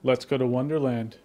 Let's go to Wonderland.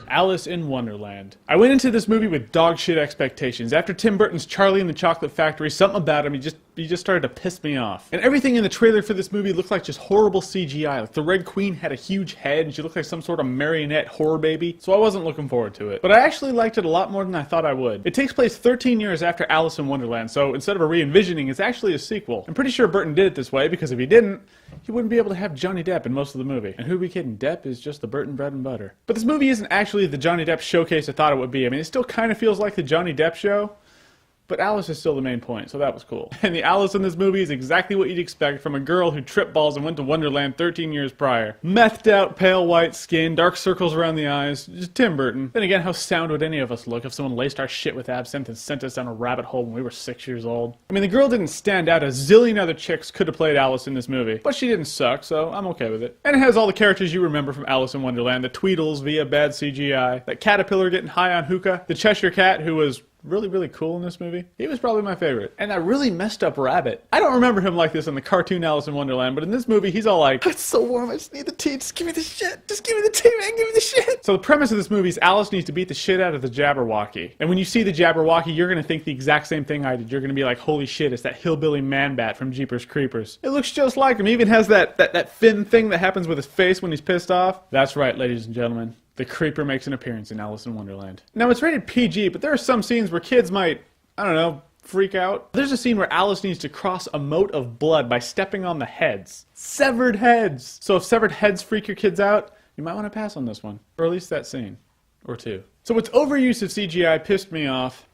Alice in Wonderland. I went into this movie with dog shit expectations. After Tim Burton's Charlie and the Chocolate Factory, something about him, he just started to piss me off. And everything in the trailer for this movie looked like just horrible CGI. Like the Red Queen had a huge head and she looked like some sort of marionette horror baby. So I wasn't looking forward to it. But I actually liked it a lot more than I thought I would. It takes place 13 years after Alice in Wonderland, so instead of a re-envisioning, it's actually a sequel. I'm pretty sure Burton did it this way because if he didn't, he wouldn't be able to have Johnny Depp in most of the movie. And who be kidding, Depp is just the Burton bread and butter. But this movie isn't actually the Johnny Depp showcase I thought it would be. I mean, it still kind of feels like the Johnny Depp show, but Alice is still the main point, so that was cool. And the Alice in this movie is exactly what you'd expect from a girl who tripped balls and went to Wonderland 13 years prior. Methed out, pale white skin, dark circles around the eyes, just Tim Burton. Then again, how sound would any of us look if someone laced our shit with absinthe and sent us down a rabbit hole when we were 6 years old? I mean, the girl didn't stand out. A zillion other chicks could have played Alice in this movie, but she didn't suck, so I'm okay with it. And it has all the characters you remember from Alice in Wonderland, the Tweedles via bad CGI, that caterpillar getting high on hookah, the Cheshire Cat who was really cool in this movie. He was probably my favorite. And that really messed up rabbit. I don't remember him like this in the cartoon Alice in Wonderland, but in this movie he's all like, "It's so warm, I just need the tea, just give me the shit, just give me the tea, man, give me the shit." So the premise of this movie is Alice needs to beat the shit out of the Jabberwocky. And when you see the Jabberwocky, you're gonna think the exact same thing I did. You're gonna be like, holy shit, it's that hillbilly man-bat from Jeepers Creepers. It looks just like him. He even has that fin thing that happens with his face when he's pissed off. That's right, ladies and gentlemen. The creeper makes an appearance in Alice in Wonderland. Now, it's rated PG, but there are some scenes where kids might, I don't know, freak out. There's a scene where Alice needs to cross a moat of blood by stepping on the heads. Severed heads! So if severed heads freak your kids out, you might want to pass on this one. Or at least that scene. Or two. So its overuse of CGI pissed me off.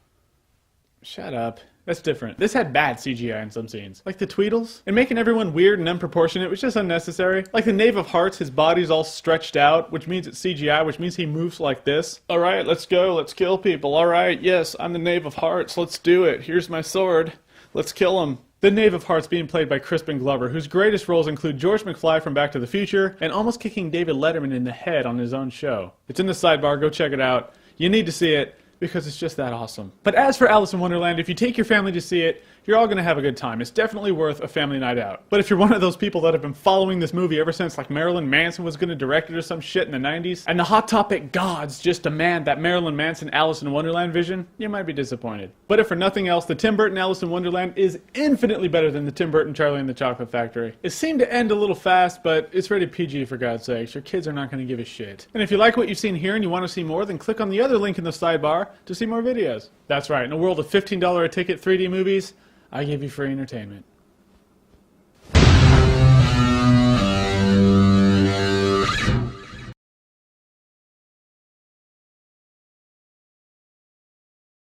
Shut up. That's different. This had bad CGI in some scenes. Like the Tweedles. And making everyone weird and unproportionate was just unnecessary. Like the Knave of Hearts, his body's all stretched out, which means it's CGI, which means he moves like this. Alright, let's go, let's kill people. Alright, yes, I'm the Knave of Hearts, let's do it. Here's my sword. Let's kill him. The Knave of Hearts being played by Crispin Glover, whose greatest roles include George McFly from Back to the Future, and almost kicking David Letterman in the head on his own show. It's in the sidebar, go check it out. You need to see it, because it's just that awesome. But as for Alice in Wonderland, if you take your family to see it, you're all going to have a good time. It's definitely worth a family night out. But if you're one of those people that have been following this movie ever since like Marilyn Manson was going to direct it or some shit in the 90s, and the Hot Topic gods just demand that Marilyn Manson Alice in Wonderland vision, you might be disappointed. But if for nothing else, the Tim Burton Alice in Wonderland is infinitely better than the Tim Burton Charlie and the Chocolate Factory. It seemed to end a little fast, but it's rated PG for God's sakes. Your kids are not going to give a shit. And if you like what you've seen here and you want to see more, then click on the other link in the sidebar to see more videos. That's right, in a world of $15 a ticket 3D movies, I give you free entertainment.